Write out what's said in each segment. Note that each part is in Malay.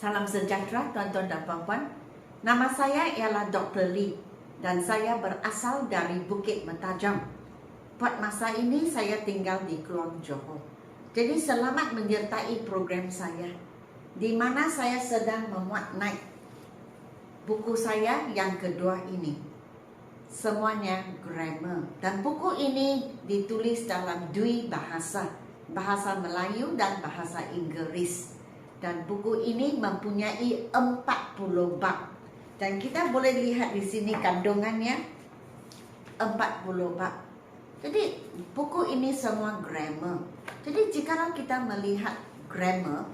Salam sejahtera tuan-tuan dan puan-puan. Nama saya ialah Dr. Lee dan saya berasal dari Bukit Mentajam. Pada masa ini saya tinggal di Kulon Johor. Jadi selamat menyertai program saya di mana saya sedang memuat naik buku saya yang kedua ini. Semuanya grammar dan buku ini ditulis dalam dua bahasa, bahasa Melayu dan bahasa Inggeris. Dan buku ini mempunyai 40 bab. Dan kita boleh lihat di sini kandungannya 40 bab. Jadi buku ini semua grammar. Jadi jikalau kita melihat grammar,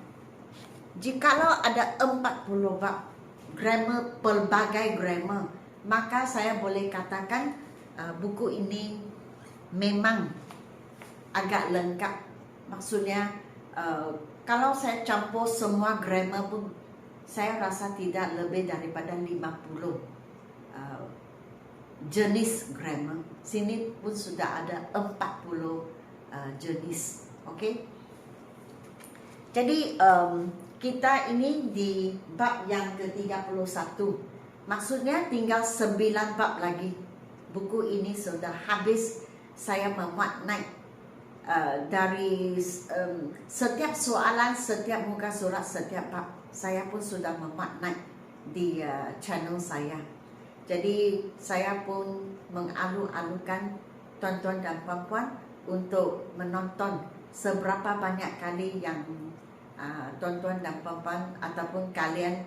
jikalau ada 40 bab grammar, pelbagai grammar, maka saya boleh katakan buku ini memang agak lengkap. Maksudnya kalau saya campur semua grammar pun saya rasa tidak lebih daripada 50 jenis grammar. Sini pun sudah ada 40 jenis. Okey. Jadi kita ini di bab yang ke-31. Maksudnya tinggal 9 bab lagi. Buku ini sudah habis saya memuat naik. Dari setiap soalan, setiap muka surat, setiap bab saya pun sudah memuat naik di channel saya. Jadi saya pun mengalu-alukan tuan-tuan dan puan-puan untuk menonton seberapa banyak kali yang tuan-tuan dan puan-puan ataupun kalian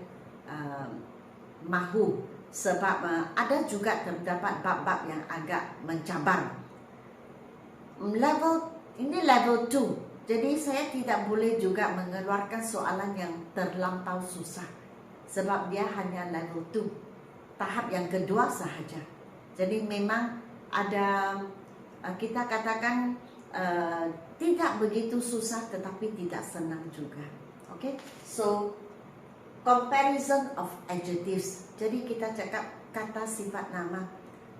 mahu, sebab ada juga terdapat bab-bab yang agak mencabar. Ini level 2. Jadi saya tidak boleh juga mengeluarkan soalan yang terlampau susah, sebab dia hanya level 2, tahap yang kedua sahaja. Jadi memang ada, kita katakan tidak begitu susah tetapi tidak senang juga. Okay? So comparison of adjectives. Jadi kita cakap kata sifat nama,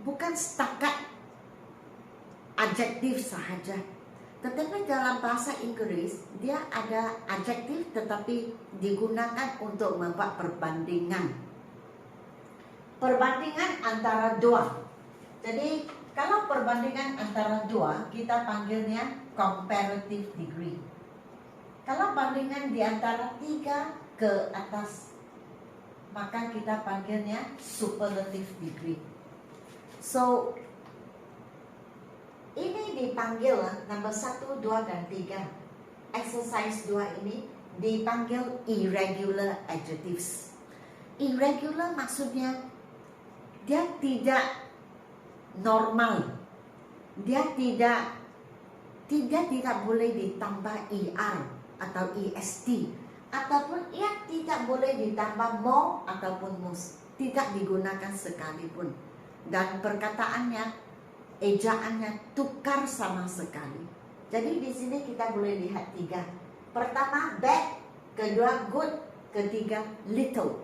bukan setakat adjektif sahaja. Tetapi dalam bahasa Inggris dia ada adjektif tetapi digunakan untuk membuat perbandingan. Perbandingan antara dua. Jadi kalau perbandingan antara dua kita panggilnya comparative degree. Kalau bandingan di antara 3 ke atas maka kita panggilnya superlative degree. So ini dipanggil nombor 1, 2, dan 3. Exercise 2 ini dipanggil irregular adjectives. Irregular maksudnya dia tidak normal. Dia tidak boleh ditambah er atau est, ataupun ia tidak boleh ditambah more ataupun most. Tidak digunakan sekalipun. Dan perkataannya, ejaannya tukar sama sekali. Jadi di sini kita boleh lihat 3. Pertama bad, kedua good, ketiga little.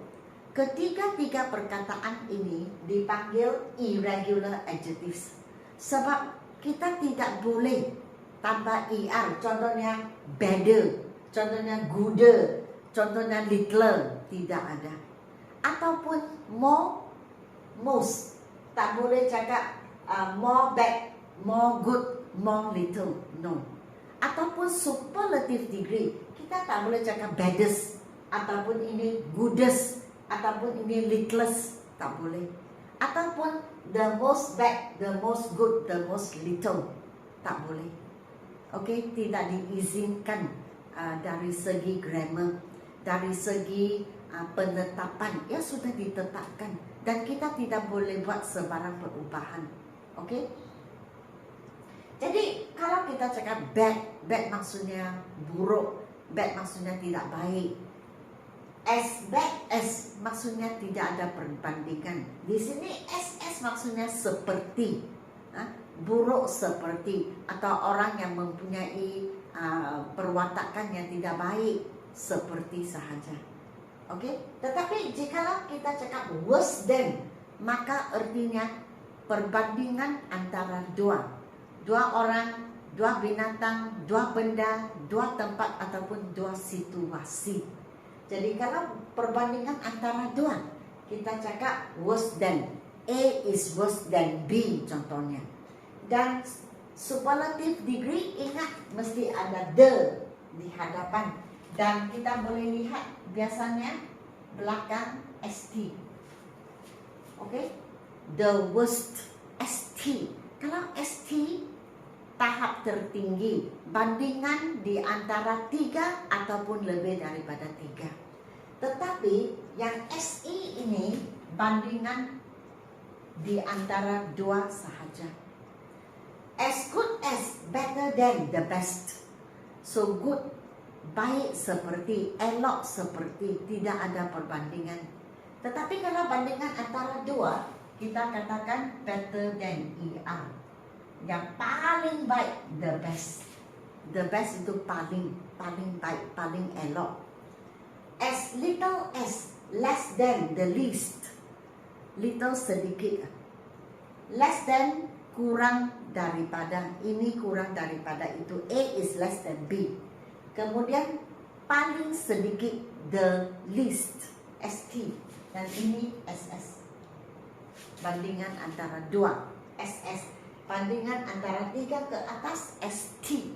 Ketiga-tiga perkataan ini dipanggil irregular adjectives. Sebab kita tidak boleh tambah er. Contohnya better, contohnya gooder, contohnya littler, tidak ada. Ataupun more, most. Tak boleh cakap more bad, more good, more little. No. Ataupun superlative degree, kita tak boleh cakap baddest, ataupun ini goodest, ataupun ini littlest, tak boleh. Ataupun the most bad, the most good, the most little, tak boleh. Okey, tidak diizinkan dari segi grammar, dari segi penetapan, ya sudah ditetapkan dan kita tidak boleh buat sebarang perubahan. Okey. Jadi kalau kita cakap bad, bad maksudnya buruk, bad maksudnya tidak baik. As bad as maksudnya tidak ada perbandingan. Di sini as maksudnya seperti, buruk seperti, atau orang yang mempunyai perwatakan yang tidak baik seperti sahaja. Okey. Tetapi jikalau kita cakap worse than, maka artinya perbandingan antara dua orang, dua binatang, dua benda, dua tempat ataupun dua situasi. Jadi kalau perbandingan antara dua, kita cakap worse than. A is worse than B contohnya. Dan superlative degree, ingat mesti ada the di hadapan. Dan kita boleh lihat biasanya belakang ST. Oke? The worst, ST. Kalau ST tahap tertinggi, bandingan di antara 3 ataupun lebih daripada 3. Tetapi yang SE ini bandingan di antara 2 sahaja. As good as, better than, the best. So good, baik seperti, elok seperti, tidak ada perbandingan. Tetapi kalau bandingan antara 2, kita katakan better than, ER. Yang paling baik, the best. The best itu paling baik, paling elok. As little as, less than, the least. Little sedikit. Less than, kurang daripada. Ini kurang daripada itu. A is less than B. Kemudian paling sedikit, the least, ST. Dan ini SS. Bandingan antara 2, SS. Bandingan antara 3 ke atas, ST.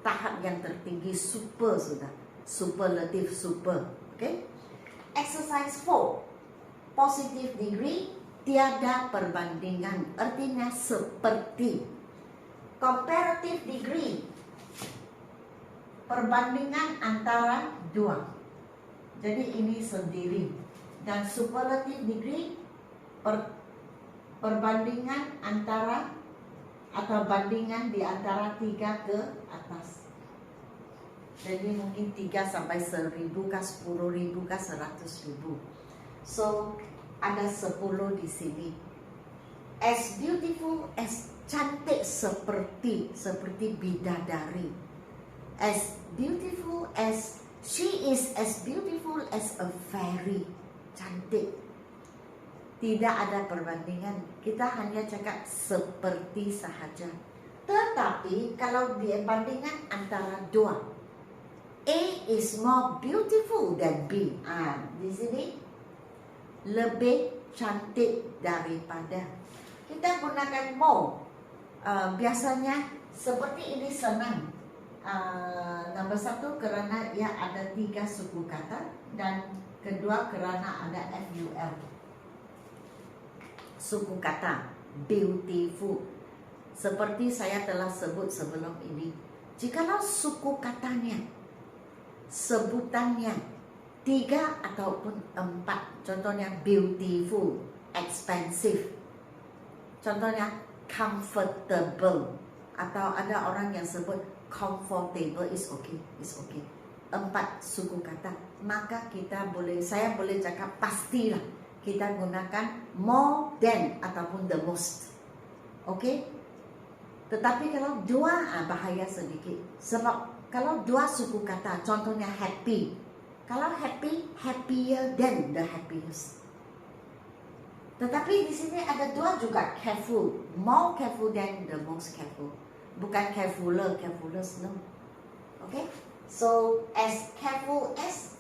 Tahap yang tertinggi, super sudah. Superlative, super. Okay? Exercise 4. Positive degree, tiada perbandingan. Artinya seperti. Comparative degree, perbandingan antara 2. Jadi ini sendiri. Dan superlative degree, perbandingan antara atau bandingan di antara 3 ke atas. Jadi mungkin 3 sampai 1.000 kah, 10.000 kah, 100.000. So ada 10 di sini. As beautiful as, cantik seperti bidadari. As beautiful as, she is as beautiful as a fairy. Cantik. Tidak ada perbandingan. Kita hanya cakap seperti sahaja. Tetapi kalau dibandingkan antara 2, A is more beautiful than B. Di sini lebih cantik daripada. Kita gunakan more. Biasanya seperti ini senang. Nomor 1 kerana ia ada 3 suku kata, dan kedua kerana ada FUL. Suku kata beautiful. Seperti saya telah sebut sebelum ini, jikalau suku katanya, sebutannya 3 ataupun 4, contohnya beautiful, expensive, contohnya comfortable, atau ada orang yang sebut comfortable, is okay, is okay. 4 suku kata, maka saya boleh cakap pastilah kita gunakan more than ataupun the most. Okay? Tetapi kalau 2 bahaya sedikit. Sebab kalau 2 suku kata, contohnya happy. Kalau happy, happier than the happiest. Tetapi di sini ada 2 juga, careful. More careful than the most careful. Bukan carefuler, carefulness, no. Okay? So, as careful as,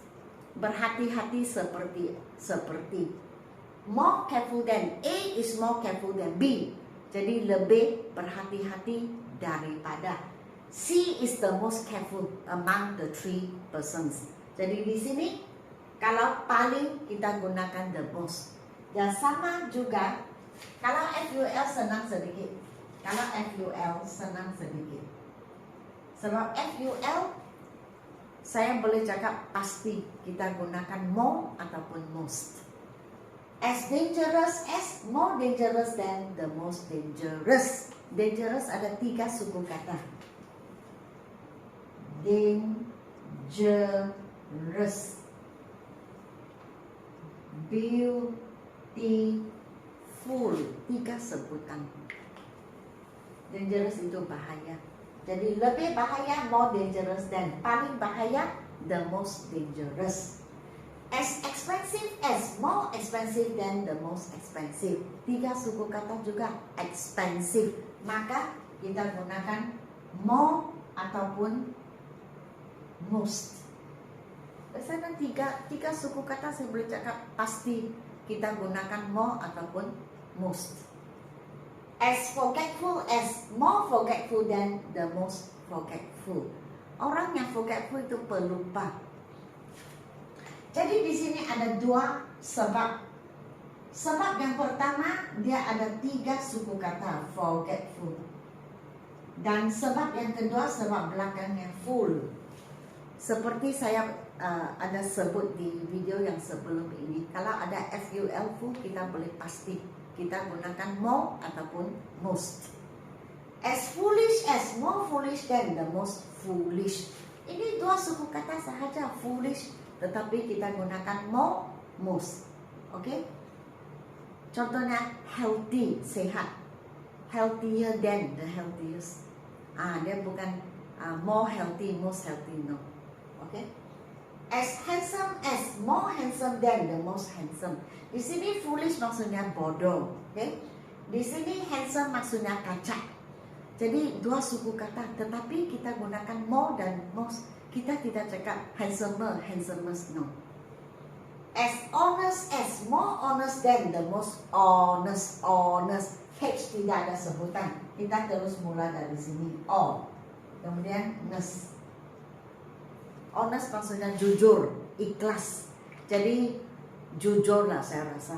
berhati-hati seperti. More careful than, A is more careful than B. Jadi lebih berhati-hati daripada. C is the most careful among the 3 persons. Jadi di sini kalau paling kita gunakan the most. Dan sama juga kalau FUL senang sedikit. Kalau FUL senang sedikit. Sebab FUL saya boleh cakap pasti kita gunakan more ataupun most. As dangerous as, more dangerous than, the most dangerous. Dangerous ada 3 suku kata. Dangerous, beautiful, 3 sebutan. Dangerous itu bahaya. Jadi lebih bahaya, more dangerous than. Paling bahaya, the most dangerous. As expensive as, more expensive than the most expensive. 3 suku kata juga expensive. Maka kita gunakan more ataupun most. Biasanya tiga suku kata saya boleh cakap pasti kita gunakan more ataupun most. As forgetful as, more forgetful than the most forgetful. Orang yang forgetful itu pelupa. Jadi di sini ada dua sebab. Sebab yang pertama dia ada tiga suku kata forgetful. Dan sebab yang kedua sebab belakangnya full. Seperti saya ada sebut di video yang sebelum ini, kalau ada FUL full kita boleh pasti kita gunakan more ataupun most. As foolish as, more foolish than the most foolish. Ini dua suku kata sahaja, foolish, tetapi kita gunakan more, most. Oke? Contohnya healthy, sehat. Healthier than the healthiest. Dia bukan more healthy, most healthy, no. Oke? As handsome as, more handsome than the most handsome. Di sini foolish maksudnya bodoh, oke? Di sini handsome maksudnya kacak. Jadi dua suku kata, tetapi kita gunakan more dan most. Kita tidak cakap handsomer, handsomest, no. As honest as, more honest than the most honest, honest. H tidak ada sebutan. Kita terus mula dari sini. O. Kemudian ness. Honest maksudnya jujur, ikhlas. Jadi jujur lah saya rasa.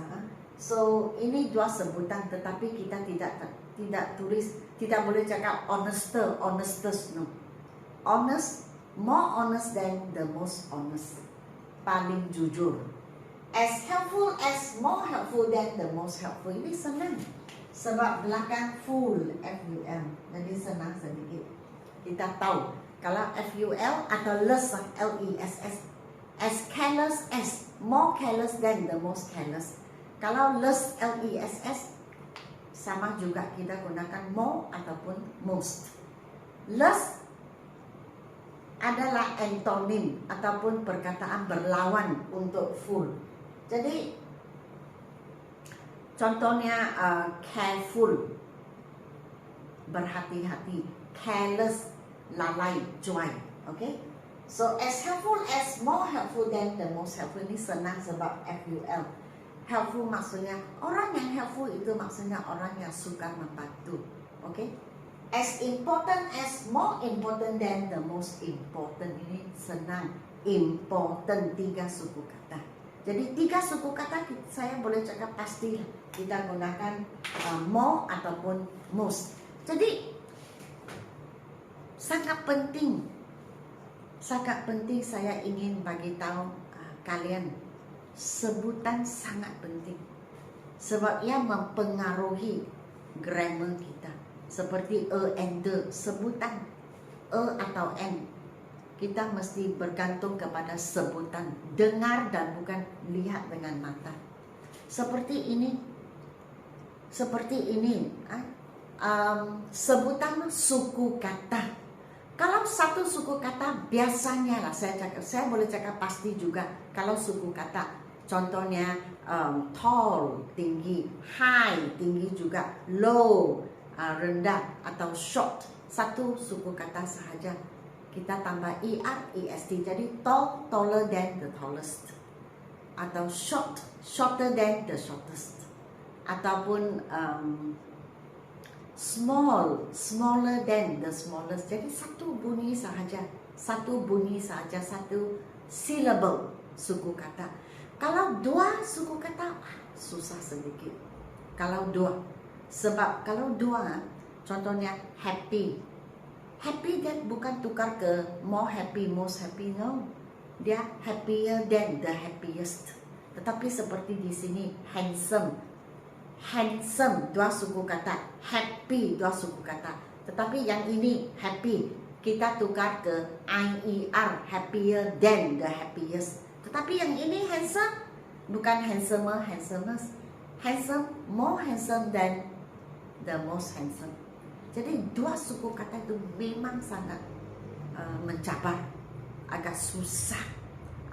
So ini dua sebutan, tetapi kita tidak tulis, tidak boleh cakap honester, honestest, no. Honest, more honest than the most honest. Paling jujur. As helpful as, more helpful than the most helpful. Ini senang. Sebab belakang full, FUL. Jadi senang sedikit. Kita tahu kalau FUL atau less, LESS. As careless as, more careless than the most careless. Kalau less, LESS, sama juga kita gunakan more ataupun most. Less adalah antonym ataupun perkataan berlawan untuk full. Jadi contohnya careful, berhati-hati. Careless, lalai, cuai. Okay? So as helpful as, more helpful than the most helpful. Ini senang sebab FUL. Helpful maksudnya, orang yang helpful itu maksudnya orang yang suka membantu. Okay? As important as, more important than the most important. Ini senang. Important, tiga suku kata. Jadi tiga suku kata saya boleh cakap pasti kita gunakan more ataupun most. Jadi sangat penting saya ingin bagi tahu kalian, sebutan sangat penting sebab ia mempengaruhi grammar kita. Seperti and the, sebutan atau n, kita mesti bergantung kepada sebutan, dengar dan bukan lihat dengan mata. Seperti ini sebutan suku kata. Kalau satu suku kata biasanya lah saya boleh cakap pasti juga kalau suku kata. Contohnya tall, tinggi, high, tinggi juga, low, rendah, atau short. Satu suku kata sahaja. Kita tambah EST, jadi tall, taller than the tallest, atau short, shorter than the shortest, ataupun small, smaller than the smallest. Jadi satu bunyi sahaja, satu syllable suku kata. Kalau dua suku kata susah sedikit. Kalau dua, sebab kalau dua, contohnya happy. Happy that bukan tukar ke more happy, most happy, no. Dia happier than the happiest. Tetapi seperti di sini handsome. Handsome dua suku kata, happy dua suku kata. Tetapi yang ini happy kita tukar ke IER, happier than the happiest. Tetapi yang ini handsome bukan handsomer, handsomest. Handsome, more handsome than the most handsome. Jadi dua suku kata itu memang sangat mencabar, agak susah,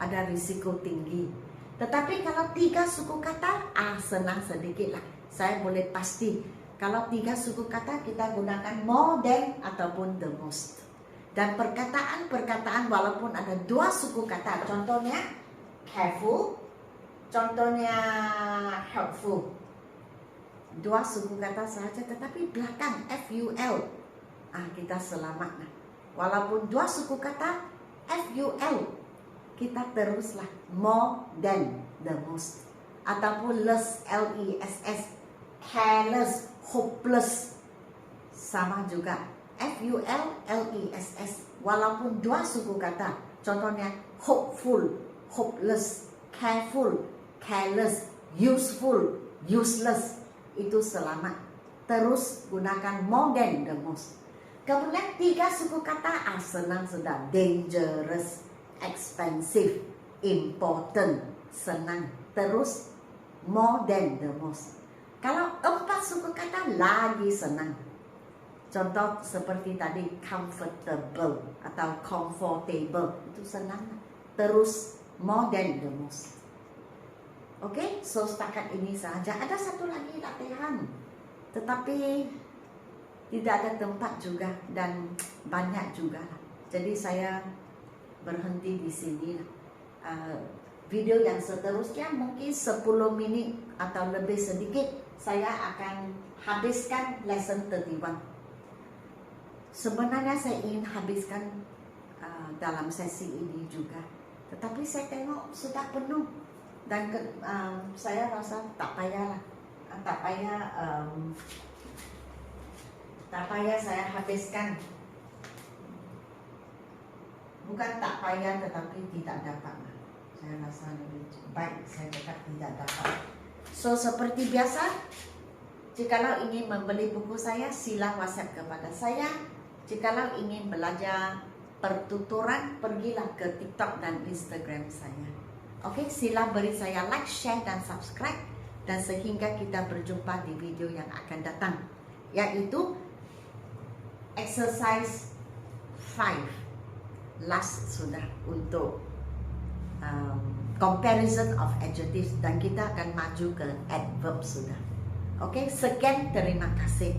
ada risiko tinggi. Tetapi kalau tiga suku kata, senang sedikit lah. Saya boleh pasti, kalau tiga suku kata kita gunakan more than ataupun the most. Dan perkataan-perkataan walaupun ada dua suku kata, contohnya careful, contohnya helpful, dua suku kata saja, tetapi belakang FUL, kita selamat. Walaupun dua suku kata FUL, kita teruslah more than, the most, ataupun less, LESS, careless, hopeless, sama juga FUL, LESS, walaupun dua suku kata, contohnya hopeful, hopeless, careful, careless, useful, useless, itu selamat. Terus gunakan more than, the most. Kemudian tiga suku kata, senang sudah, dangerous, expensive, important, senang. Terus more than, the most. Kalau empat suku kata lagi senang. Contoh seperti tadi comfortable atau comfortable, itu senang. Terus more than, the most. Oke, so setakat ini saja. Ada satu lagi latihan, tetapi tidak ada tempat juga dan banyak juga. Jadi saya berhenti di sini. Video yang seterusnya mungkin 10 menit atau lebih sedikit, saya akan habiskan lesson 31. Sebenarnya saya ingin habiskan dalam sesi ini juga, tetapi saya tengok sudah penuh dan saya rasa tak payah saya habiskan. Bukan tak payah, tetapi tidak dapat. Saya rasa lebih baik saya tetap tidak dapat. So seperti biasa, jikalau ingin membeli buku saya, sila WhatsApp kepada saya. Jikalau ingin belajar pertuturan, pergilah ke TikTok dan Instagram saya. Oke, sila beri saya like, share dan subscribe, dan sehingga kita berjumpa di video yang akan datang, yaitu exercise 5 last sudah untuk comparison of adjectives, dan kita akan maju ke adverb sudah. Oke, sekian, terima kasih.